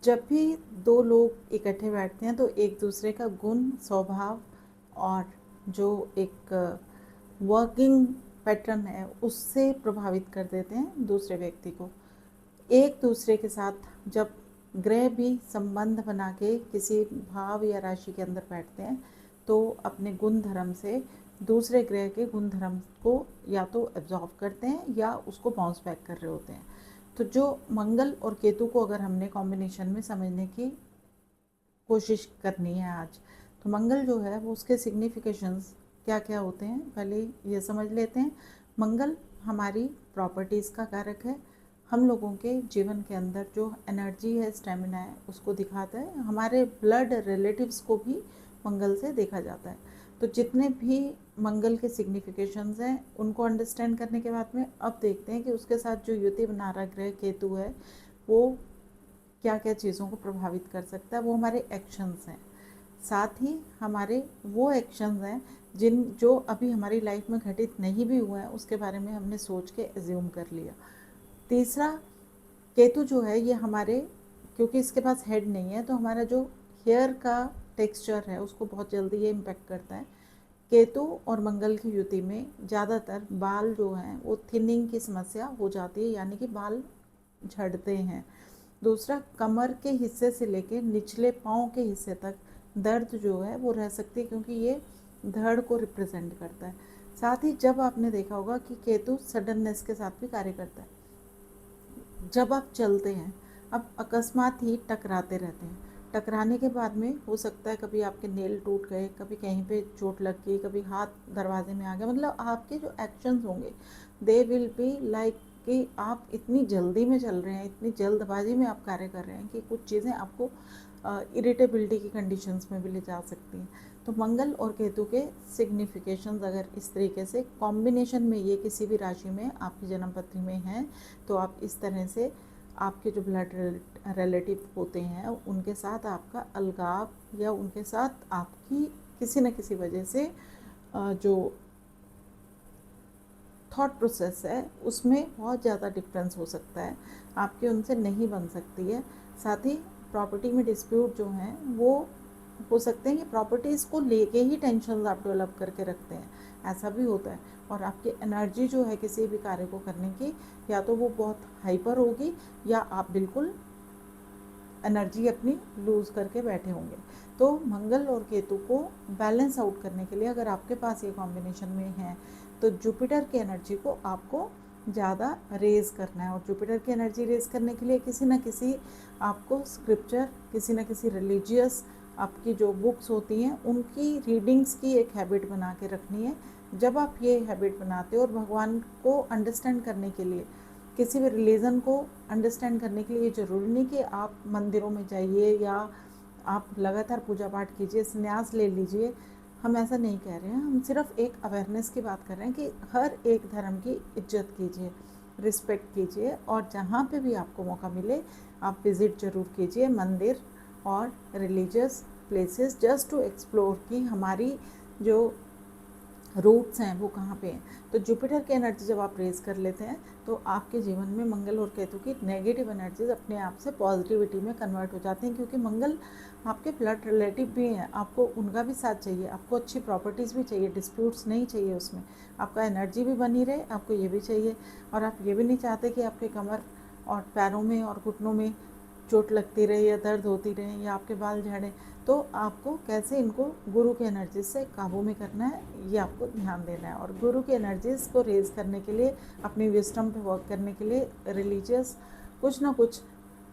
जब भी दो लोग इकट्ठे बैठते हैं तो एक दूसरे का गुण, स्वभाव और जो एक वर्किंग पैटर्न है उससे प्रभावित कर देते हैं दूसरे व्यक्ति को। एक दूसरे के साथ जब ग्रह भी संबंध बना के किसी भाव या राशि के अंदर बैठते हैं तो अपने गुण धर्म से दूसरे ग्रह के गुण धर्म को या तो एब्जॉर्व करते हैं या उसको बाउंस बैक कर रहे होते हैं। तो जो मंगल और केतु को अगर हमने कॉम्बिनेशन में समझने की कोशिश करनी है आज, तो मंगल जो है वो उसके सिग्निफिकेशंस क्या क्या होते हैं पहले ये समझ लेते हैं। मंगल हमारी प्रॉपर्टीज़ का कारक है। हम लोगों के जीवन के अंदर जो एनर्जी है, स्टेमिना है, उसको दिखाता है। हमारे ब्लड रिलेटिव्स को भी मंगल से देखा जाता है। तो जितने भी मंगल के सिग्निफिकेशंस हैं उनको अंडरस्टैंड करने के बाद में अब देखते हैं कि उसके साथ जो युति बना रहा ग्रह केतु है वो क्या क्या चीज़ों को प्रभावित कर सकता है। वो हमारे एक्शंस हैं, साथ ही हमारे वो एक्शंस हैं जो अभी हमारी लाइफ में घटित नहीं भी हुए हैं, उसके बारे में हमने सोच के एज्यूम कर लिया। तीसरा, केतु जो है ये हमारे, क्योंकि इसके पास हेड नहीं है तो हमारा जो हेयर का टेक्सचर है उसको बहुत जल्दी ये इम्पेक्ट करता है। केतु और मंगल की युति में ज़्यादातर बाल जो हैं वो थिनिंग की समस्या हो जाती है, यानी कि बाल झड़ते हैं। दूसरा, कमर के हिस्से से लेके निचले पाँव के हिस्से तक दर्द जो है वो रह सकती है, क्योंकि ये धड़ को रिप्रेजेंट करता है। साथ ही जब आपने देखा होगा कि केतु सडननेस के साथ भी कार्य करता है। जब आप चलते हैं, अब अकस्मात ही टकराते रहते हैं। टकराने के बाद में हो सकता है कभी आपके नेल टूट गए, कभी कहीं पे चोट लग गई, कभी हाथ दरवाजे में आ गया। मतलब आपके जो एक्शंस होंगे दे विल बी लाइक कि आप इतनी जल्दी में चल रहे हैं, इतनी जल्दबाजी में आप कार्य कर रहे हैं कि कुछ चीज़ें आपको इरिटेबिलिटी की कंडीशंस में भी ले जा सकती हैं। तो मंगल और केतु के सिग्निफिकेशंस अगर इस तरीके से कॉम्बिनेशन में ये किसी भी राशि में आपकी जन्म पत्री में हैं तो आप इस तरह से आपके जो ब्लड रिलेटिव होते हैं उनके साथ आपका अलगाव या उनके साथ आपकी किसी न किसी वजह से जो थॉट प्रोसेस है उसमें बहुत ज़्यादा डिफरेंस हो सकता है, आपके उनसे नहीं बन सकती है। साथ ही प्रॉपर्टी में डिस्प्यूट जो हैं वो हो सकते हैं कि प्रॉपर्टीज़ को लेके ही टेंशन आप डेवलप करके रखते हैं, ऐसा भी होता है। और आपकी एनर्जी जो है किसी भी कार्य को करने की, या तो वो बहुत हाइपर होगी या आप बिल्कुल एनर्जी अपनी लूज़ करके बैठे होंगे। तो मंगल और केतु को बैलेंस आउट करने के लिए अगर आपके पास ये कॉम्बिनेशन में है तो जुपिटर की एनर्जी को आपको ज़्यादा रेज करना है। और जुपिटर की एनर्जी रेज करने के लिए किसी न किसी आपको स्क्रिप्चर, किसी न किसी रिलीजियस आपकी जो बुक्स होती हैं उनकी रीडिंग्स की एक हैबिट बना के रखनी है। जब आप ये हैबिट बनाते हो और भगवान को अंडरस्टैंड करने के लिए, किसी भी रिलीजन को अंडरस्टैंड करने के लिए ज़रूरी नहीं कि आप मंदिरों में जाइए या आप लगातार पूजा पाठ कीजिए, संन्यास ले लीजिए। हम ऐसा नहीं कह रहे हैं, हम सिर्फ एक अवेयरनेस की बात कर रहे हैं कि हर एक धर्म की इज्जत कीजिए, रिस्पेक्ट कीजिए और जहाँ पे भी आपको मौका मिले आप विज़िट ज़रूर कीजिए मंदिर और religious places, just to explore कि हमारी जो रूट्स हैं वो कहाँ पे हैं। तो जुपिटर की एनर्जी जब आप रेज कर लेते हैं तो आपके जीवन में मंगल और केतु की नेगेटिव एनर्जीज अपने आप से पॉजिटिविटी में कन्वर्ट हो जाती हैं, क्योंकि मंगल आपके ब्लड रिलेटिव भी हैं, आपको उनका भी साथ चाहिए, आपको अच्छी प्रॉपर्टीज़ भी चाहिए, डिस्प्यूट्स नहीं चाहिए उसमें, आपका एनर्जी भी बनी रहे, आपको ये भी चाहिए। और आप ये भी नहीं चाहते कि आपके कमर और पैरों में और घुटनों में चोट लगती रहे या दर्द होती रहे या आपके बाल झड़े। तो आपको कैसे इनको गुरु की एनर्जी से काबू में करना है ये आपको ध्यान देना है। और गुरु की एनर्जीज को रेज करने के लिए, अपनी विजडम पे वर्क करने के लिए रिलीजियस कुछ ना कुछ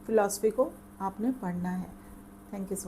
फिलॉसफी को आपने पढ़ना है। Thank you so